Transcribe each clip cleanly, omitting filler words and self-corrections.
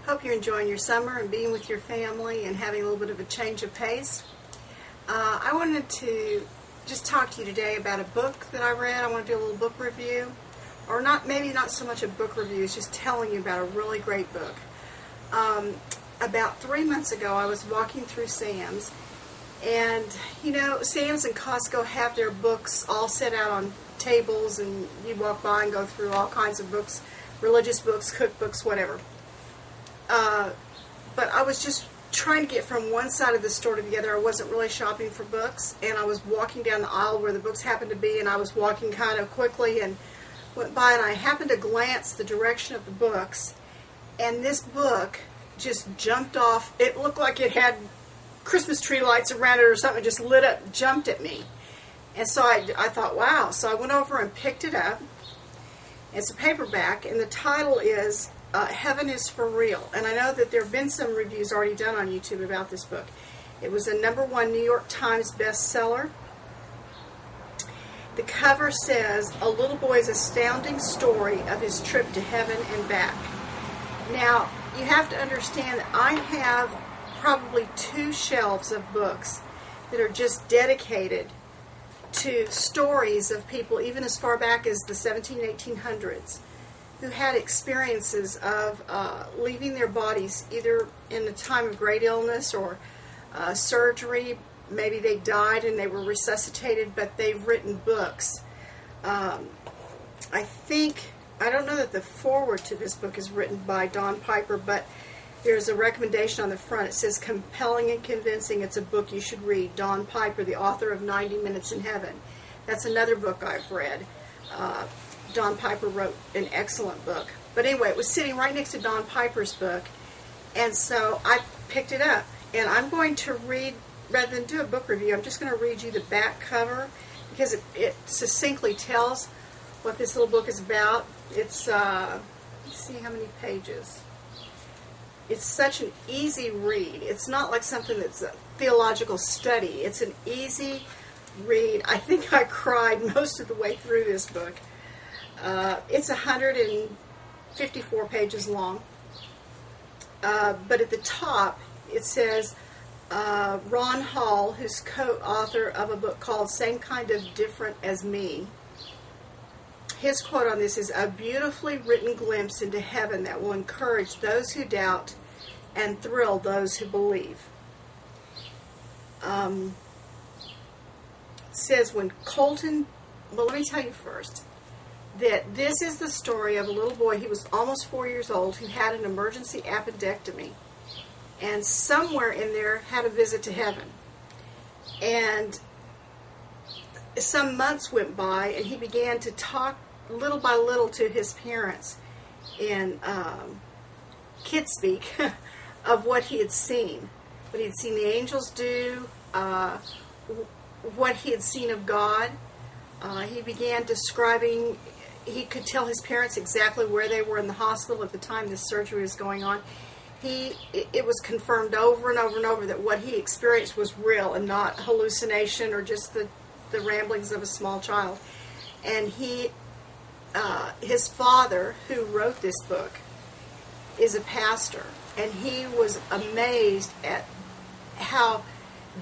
Hope you're enjoying your summer and being with your family and having a little bit of a change of pace. I wanted to just talk to you today about a book that I read. I want to do a little book review, or maybe not so much a book review, it's just telling you about a really great book. About 3 months ago, I was walking through Sam's, and you know, Sam's and Costco have their books all set out on tables, and you walk by and go through all kinds of books, religious books, cookbooks, whatever. But I was just trying to get from one side of the store to the other. I wasn't really shopping for books, and I was walking down the aisle where the books happened to be, and I was walking kind of quickly and went by, and I happened to glance the direction of the books, and this book just jumped off. It looked like it had Christmas tree lights around it or something. It just lit up, jumped at me. And so I thought, wow. So I went over and picked it up. It's a paperback, and the title is Heaven is for Real. And I know that there have been some reviews already done on YouTube about this book. It was a #1 New York Times bestseller. The cover says, a little boy's astounding story of his trip to heaven and back. Now, you have to understand that I have probably 2 shelves of books that are just dedicated to stories of people, even as far back as the 1700s and 1800s, who had experiences of leaving their bodies either in a time of great illness or surgery. Maybe they died and they were resuscitated, but they've written books. I don't know that the foreword to this book is written by Don Piper, but there's a recommendation on the front. It says, compelling and convincing, it's a book you should read. Don Piper, the author of 90 Minutes in Heaven. That's another book I've read. Don Piper wrote an excellent book. But anyway, it was sitting right next to Don Piper's book, and so I picked it up. And I'm going to read, rather than do a book review, I'm just going to read you the back cover, because it succinctly tells what this little book is about. It's, let's see how many pages. It's such an easy read. It's not like something that's a theological study. It's an easy read. I think I cried most of the way through this book. It's 154 pages long. But at the top, it says, Ron Hall, who's co-author of a book called Same Kind of Different as Me. His quote on this is, a beautifully written glimpse into heaven that will encourage those who doubt and thrill those who believe. It says when Colton, well, let me tell you first, that this is the story of a little boy. He was almost 4 years old who had an emergency appendectomy, and somewhere in there had a visit to heaven. And some months went by, and he began to talk little by little to his parents in kid speak of what he had seen the angels do, what he had seen of God. He began describing, he could tell his parents exactly where they were in the hospital at the time this surgery was going on. It was confirmed over and over and over that what he experienced was real and not hallucination or just the ramblings of a small child. And his father, who wrote this book, is a pastor, and he was amazed at how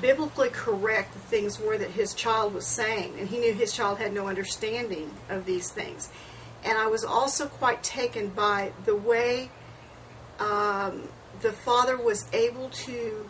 biblically correct the things were that his child was saying, and he knew his child had no understanding of these things. And I was also quite taken by the way the father was able to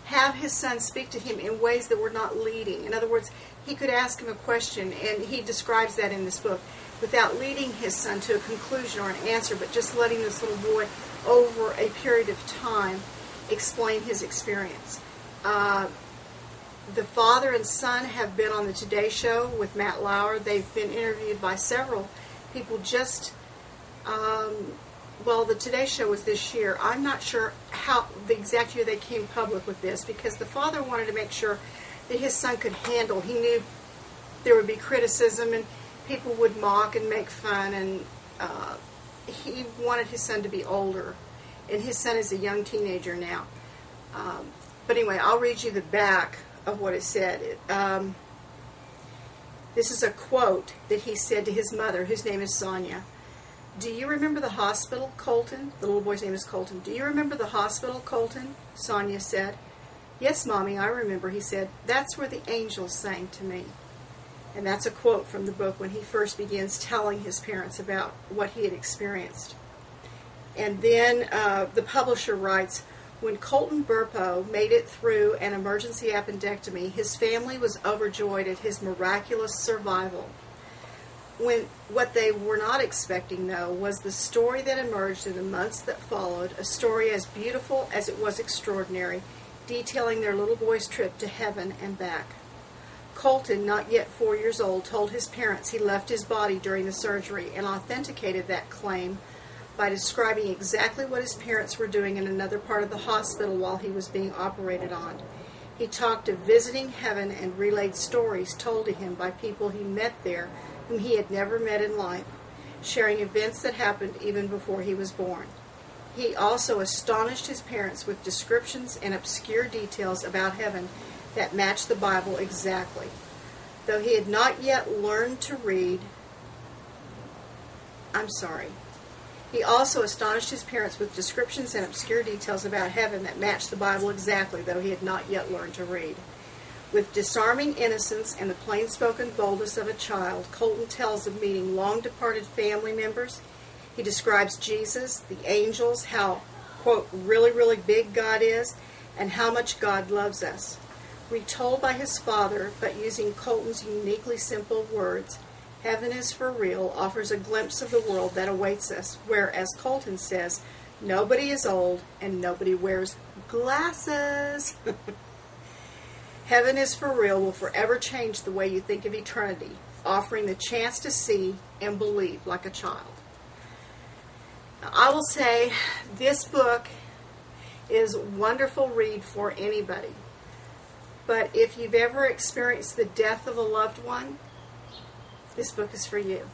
have his son speak to him in ways that were not leading. In other words, he could ask him a question, and he describes that in this book, without leading his son to a conclusion or an answer, but just letting this little boy, over a period of time, explain his experience. The father and son have been on the Today Show with Matt Lauer. They've been interviewed by several people just, well, the Today Show was this year. I'm not sure how the exact year they came public with this, because the father wanted to make sure that his son could handle. He knew there would be criticism and people would mock and make fun, and he wanted his son to be older. And his son is a young teenager now. But anyway, I'll read you the back of what it said. This is a quote that he said to his mother, whose name is Sonia. "Do you remember the hospital, Colton?" The little boy's name is Colton. "Do you remember the hospital, Colton?" Sonia said. "Yes, Mommy, I remember," he said. "That's where the angels sang to me." And that's a quote from the book when he first begins telling his parents about what he had experienced. And then the publisher writes, "When Colton Burpo made it through an emergency appendectomy, his family was overjoyed at his miraculous survival. What they were not expecting, though, was the story that emerged in the months that followed, a story as beautiful as it was extraordinary, detailing their little boy's trip to heaven and back. Colton, not yet 4 years old, told his parents he left his body during the surgery and authenticated that claim by describing exactly what his parents were doing in another part of the hospital while he was being operated on. He talked of visiting heaven and relayed stories told to him by people he met there whom he had never met in life, sharing events that happened even before he was born. He also astonished his parents with descriptions and obscure details about heaven that matched the Bible exactly. Though he had not yet learned to read, He also astonished his parents with descriptions and obscure details about heaven that matched the Bible exactly, though he had not yet learned to read. With disarming innocence and the plain-spoken boldness of a child, Colton tells of meeting long-departed family members. He describes Jesus, the angels, how, quote, really, really big God is, and how much God loves us. Retold by his father, but using Colton's uniquely simple words, "Heaven is for real," offers a glimpse of the world that awaits us, where, as Colton says, nobody is old and nobody wears glasses. Heaven is for real will forever change the way you think of eternity, offering the chance to see and believe like a child. Now, I will say this book is a wonderful read for anybody. But if you've ever experienced the death of a loved one, this book is for you.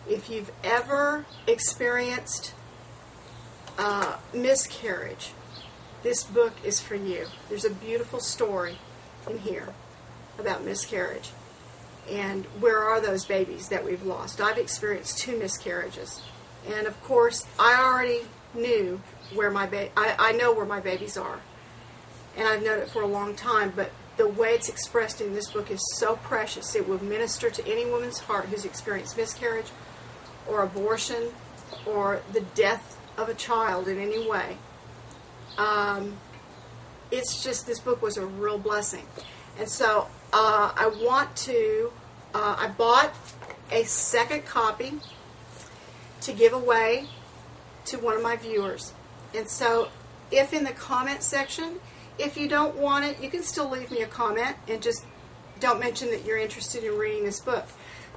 If you've ever experienced miscarriage, this book is for you. There's a beautiful story in here about miscarriage. And where are those babies that we've lost? I've experienced 2 miscarriages. And of course, I already knew where I know where my babies are. And I've known it for a long time, but the way it's expressed in this book is so precious. It will minister to any woman's heart who's experienced miscarriage or abortion or the death of a child in any way. It's just, this book was a real blessing. And so I bought a second copy to give away to one of my viewers. And so if in the comment section, if you don't want it, you can still leave me a comment and just don't mention that you're interested in reading this book.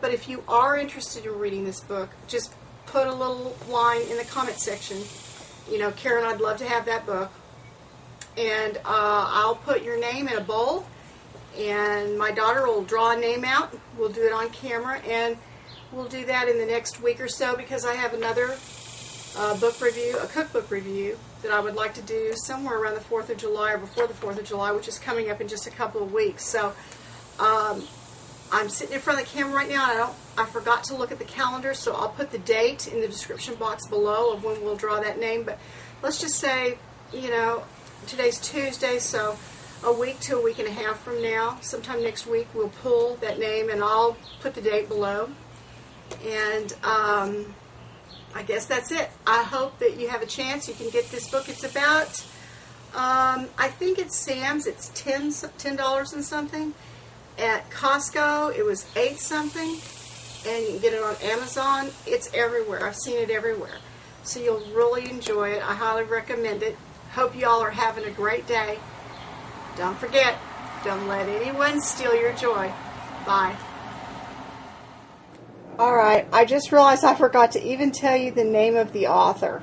But if you are interested in reading this book, just put a little line in the comment section. You know, Karen, I'd love to have that book. And I'll put your name in a bowl, and my daughter will draw a name out. We'll do it on camera, and we'll do that in the next week or so, because I have another book review, a cookbook review, that I would like to do somewhere around the 4th of July or before the 4th of July, which is coming up in just a couple of weeks. So I'm sitting in front of the camera right now, and I forgot to look at the calendar, so I'll put the date in the description box below of when we'll draw that name. But let's just say, you know, today's Tuesday, so a week to a week and a half from now, sometime next week, we'll pull that name, and I'll put the date below. And I guess that's it. I hope that you have a chance. You can get this book. It's about, I think at Sam's, it's $10 and something. At Costco, it was $8 something. And you can get it on Amazon. It's everywhere. I've seen it everywhere. So you'll really enjoy it. I highly recommend it. Hope you all are having a great day. Don't forget, don't let anyone steal your joy. Bye. Alright, I just realized I forgot to even tell you the name of the author.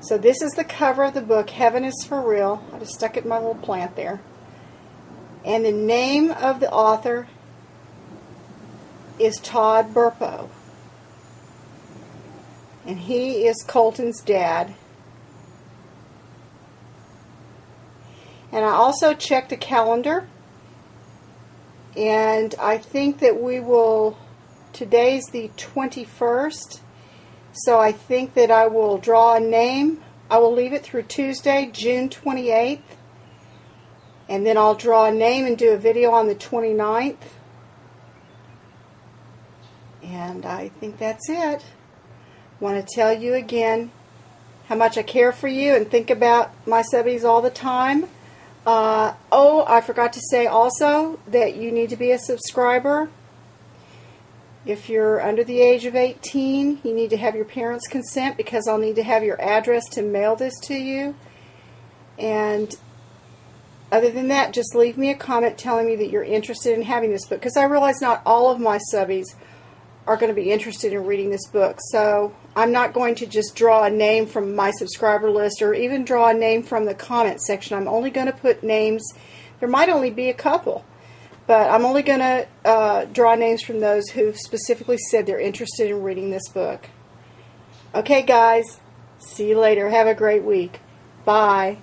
So this is the cover of the book, Heaven is for Real. I just stuck it in my little plant there. And the name of the author is Todd Burpo. And he is Colton's dad. And I also checked the calendar, and I think that we will, today's the 21st, So I think that I will draw a name. I will leave it through Tuesday, June 28th. And then I'll draw a name and do a video on the 29th. And I think that's it. I want to tell you again how much I care for you and think about my subbies all the time. Oh, I forgot to say also that you need to be a subscriber. If you're under the age of 18, you need to have your parents' consent, because I'll need to have your address to mail this to you. And other than that, just leave me a comment telling me that you're interested in having this book, because I realize not all of my subbies are going to be interested in reading this book. So I'm not going to just draw a name from my subscriber list or even draw a name from the comment section. I'm only going to put names. There might only be a couple, but I'm only going to draw names from those who've specifically said they're interested in reading this book. Okay, guys. See you later. Have a great week. Bye.